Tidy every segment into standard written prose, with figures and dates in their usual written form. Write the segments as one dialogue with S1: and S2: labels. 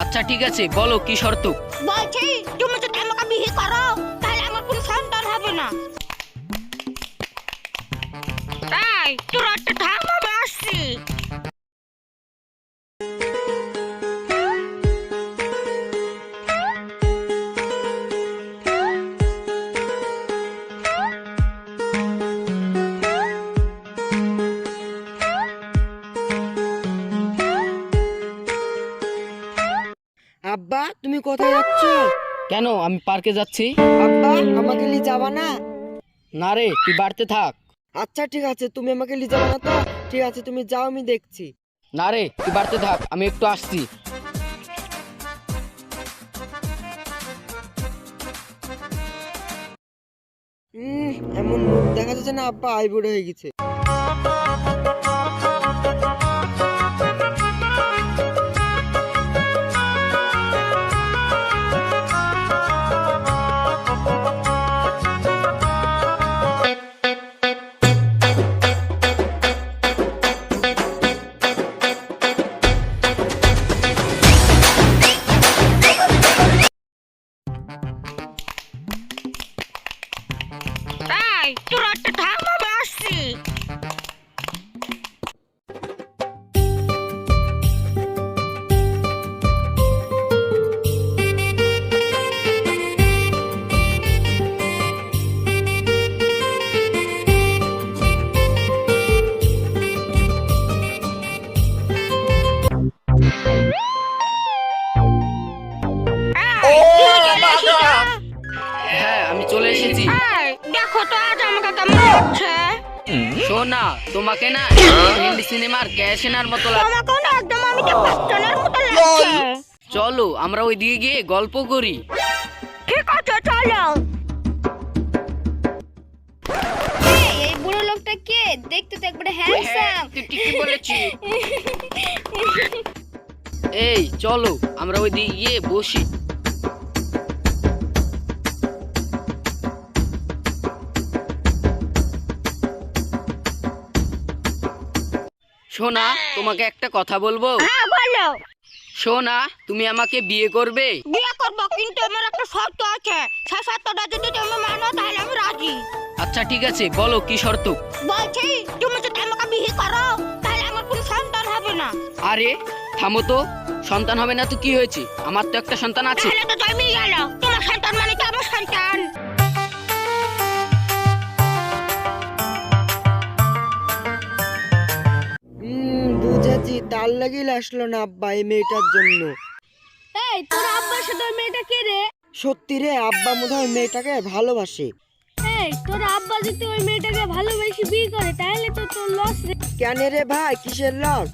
S1: আচ্ছা ঠিক আছে, বলো কি শর্ত?
S2: বলছি তুমি যদি আমাকে বিয়ে করো তাহলে আমার কোনো সন্তান হবে না। তাই তোর একটা থাম, আমি আসছি।
S3: আব্বা তুমি কোথায় যাচ্ছ?
S1: কেন, আমি পার্কে যাচ্ছি।
S3: আব্বা আমাকে নিয়ে যাবা না?
S1: না রে, তুই বাড়িতে থাক।
S3: আচ্ছা ঠিক আছে, তুমি আমাকে নিয়ে যাবা না তো? ঠিক আছে তুমি যাও, আমি দেখছি।
S1: না রে, তুই বাড়িতে থাক, আমি একটু আসছি।
S3: এমন মুখ দেখা যাচ্ছে না আব্বা আইবুড়ো হয়ে গেছে।
S2: তাই তোর একটা থাম, আমি আসছি।
S1: হ্যাঁ, আমি চলে এসেছি।
S2: দেখো তো আজ আমাকে কেমন লাগছে।
S1: শোনা, তোমাকে না হিন্দি সিনেমার ক্যাশনার মতো
S2: তোমাকেও না একদম আমি ক্যাপ্টেনের মতো লাগছে।
S1: চলো আমরা ওই দিকে গিয়ে গল্প করি।
S2: ঠিক আছে চলো।
S4: এই বুড়ো লোকটা কে? দেখতে তো একবারে
S1: হ্যাঁ,
S4: হ্যান্ডসাম।
S1: তুই ঠিকই বলেছিস। এই চলো আমরা ওই দিকে গিয়ে বসি। সোনা, তোমাকে একটা কথা বলবো।
S2: হ্যাঁ বলো।
S1: সোনা, তুমি আমাকে বিয়ে করবে?
S2: বিয়ে করবো, কিন্তু আমার একটা শর্ত আছে। সেই শর্তটা যদি তুমি মানো তাহলে আমি রাজি।
S1: আচ্ছা ঠিক আছে, বলো কি শর্ত?
S2: বলছি তুমি যদি আমাকে বিয়ে করো তাহলে আমার কোনো সন্তান হবে না।
S1: আরে থামো তো, সন্তান হবে না তো কি হয়েছে? আমার তো একটা সন্তান আছে।
S2: তাহলে তো জন্মই গেল। তোমার সন্তান মানে তো আমার সন্তান।
S3: বুঝেছি, তার লাগেই আসলো না আব্বা এই মেয়েটার জন্য।
S4: এই তোর আব্বার সাথে ওই মেয়েটা কে রে?
S3: সত্যি রে, আব্বা মনে হয় মেয়েটাকে ভালোবাসে।
S4: এই তোর আব্বা যদি ওই মেয়েটাকে ভালোবেসে বিয়ে করে তাহলে তো তোর লস রে।
S3: কেন রে ভাই, কিসের লস?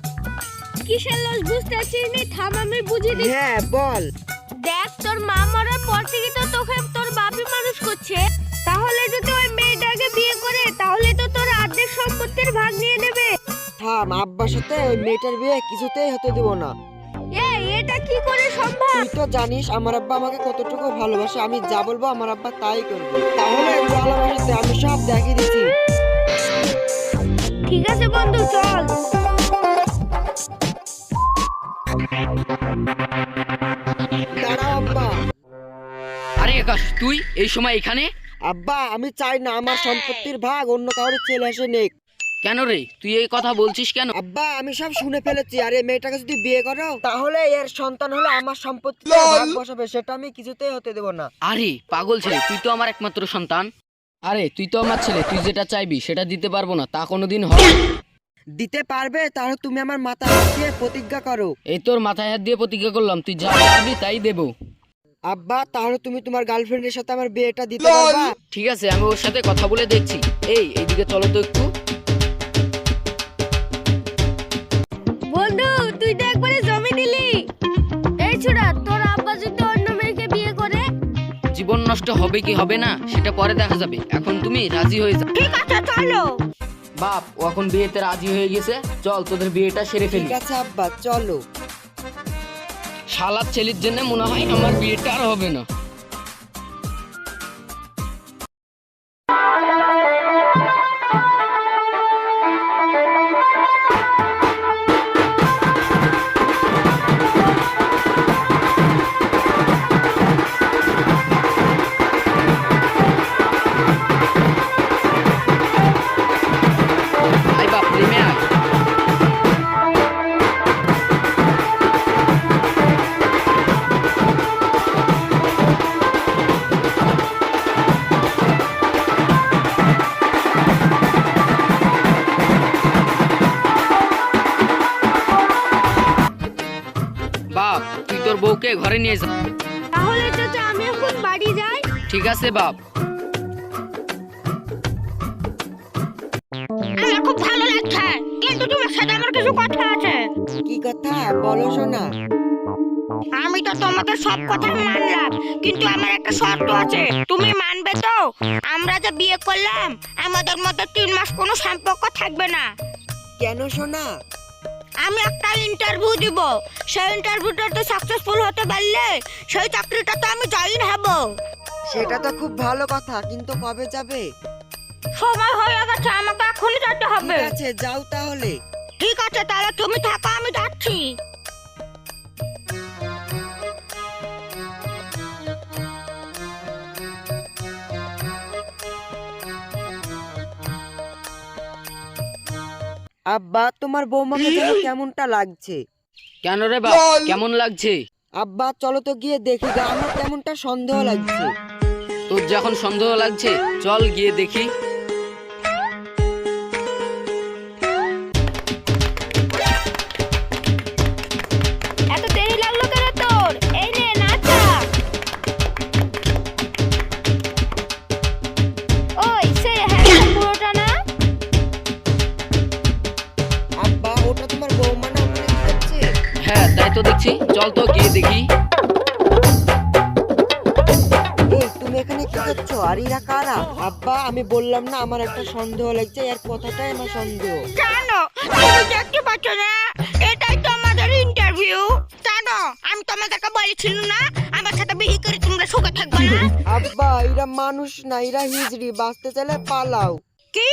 S4: কিসের লস বুঝতে পারছিস নি? থাম আমি বুঝিয়ে দিই।
S3: হ্যাঁ বল।
S4: দেখ তোর মা মরার পর থেকে তো তোকে তোর বাপই মানুষ করছে। তাহলে যদি ওই মেয়েটাকে বিয়ে করে তাহলে তো তোর অর্ধেক সম্পত্তির ভাগ নিয়ে নেবে।
S3: থাম, আব্বার সাথে ওই মেয়েটার বিয়ে কিছুতেই হতে দেব না।
S4: এই এটা কি করে সম্ভব?
S3: তুই তো জানিস আমার আব্বা আমাকে কতটুকু ভালোবাসে, আমি যা বলবো আমার আব্বা তাই করবে। তাহলে ভালোবাসাতে আমি সব দেখিয়ে দিচ্ছি।
S4: ঠিক আছে বন্ধু, চল।
S3: দাঁড়াও আব্বা।
S1: আরে আকাশ, তুই এই সময় এখানে?
S3: আব্বা আমি চাই না আমার সম্পত্তির ভাগ অন্য কারোর ছেলে এসে নেক।
S1: কেন রে, তুই এই কথা বলছিস কেন?
S3: আব্বা আমি সব শুনে ফেলেছি, আর এই মেয়েটাকে যদি বিয়ে করো তাহলে এর সন্তান হলে আমার সম্পত্তিতে ভাগ বসাবে, সেটা আমি কিছুতেই হতে দেব না।
S1: আরে পাগল ছেলে, তুই তো আমার একমাত্র সন্তান। আরে তুই তো আমার ছেলে, তুই যেটা চাইবি সেটা দিতে পারবো না, তা কোনোদিন হবে?
S3: দিতে পারবে? তাহলে তুমি আমার মাথায় হাত দিয়ে প্রতিজ্ঞা করো।
S1: এই তোর মাথায় হাত দিয়ে প্রতিজ্ঞা করলাম, তুই যা চাইবি তাই দেবো।
S3: আব্বা তাহলে তুমি তোমার গার্লফ্রেন্ডের সাথে আমার বিয়েটা দিতে পারবা?
S1: ঠিক আছে, আমি ওর সাথে কথা বলে দেখছি। এইদিকে চলো তো একটু।
S4: বন্ধু তুই তো একবারে জমি দিলি। এই ছোড়া, তোর আব্বা যদি অন্য মেয়েকে বিয়ে করে?
S1: জীবন নষ্ট হবে কি হবে না সেটা পরে দেখা যাবে, এখন তুমি রাজি হয়ে যাও।
S2: ঠিক আছে চলো।
S1: বাপ, ও এখন বিয়েতে রাজি হয়ে গেছে, চল তোদের বিয়েটা সেরে ফেলি।
S3: ঠিক আছে আব্বা চলো।
S1: শালার ছেলের জন্য মনে হয় আমার বিয়েটা আর হবে না। তুই তোর বউকে ঘরে নিয়ে যা।
S4: তাহলে চাচা আমি এখন বাড়ি যাই।
S1: ঠিক আছে বাপ।
S2: আমার খুব ভালো লাগছে, কিন্তু তোমার সাথে আমার কিছু কথা আছে।
S3: কি কথা বলো শোনা?
S2: আমি তো তোমাকে সব কথা মানলাম, কিন্তু আমার একটা শর্ত আছে, তুমি মানবে তো? আমরা যে বিয়ে করলাম, আমাদের মধ্যে 3 মাস কোনো সম্পর্ক থাকবে না।
S3: কেন শোনা?
S2: আমি একটা ইন্টারভিউ দিব, সেই ইন্টারভিউটাতে সাকসেসফুল হতে পারলে সেই চাকরিটাতে আমি জয়েন হব।
S3: সেটা তো খুব ভালো কথা, কিন্তু কবে যাবে?
S2: সময় হয়ে গেছে, আমাকে এখনই যেতে হবে।
S3: ঠিক আছে, যাও তাহলে।
S2: ঠিক আছে, তাহলে তুমি থাকো, আমি যাচ্ছি।
S3: আব্বা, তোমার বৌমাকে যেন কেমনটা লাগছে?
S1: কেন রে বাপ, কেমন লাগছে?
S3: আব্বা চলো তো গিয়ে দেখি গা, আমার কেমনটা সন্দেহ লাগছে।
S1: তোর যখন সন্দেহ লাগছে চল গিয়ে দেখি।
S4: এত দেরি লাগলো কেন তোর? এই নে নাচা। ওই সে হ্যাঁ পুরোটা না?
S3: আব্বা ওটা তোমার বৌমা না মনে হচ্ছে?
S1: হ্যাঁ তাই তো দেখছি, চল তো গিয়ে দেখি।
S3: এই তুমি এখানে কি করছো? আর এরা কারা? আব্বা আমি বললাম না আমার একটা সন্দেহ লাগছে, এর কথাটাই আমার সন্দেহ।
S2: জানো, তুমি দেখতে পাচ্ছ না, এটাই তো আমাদের ইন্টারভিউ। জানো, আমি তোমাদেরকে বলেছিলাম না আমার সাথে বিয়ে করে তোমরা সুখে থাকবে না।
S3: আব্বা এরা মানুষ না, এরা হিজড়ি, বাঁচতে চাইলে পালাও।
S2: কি?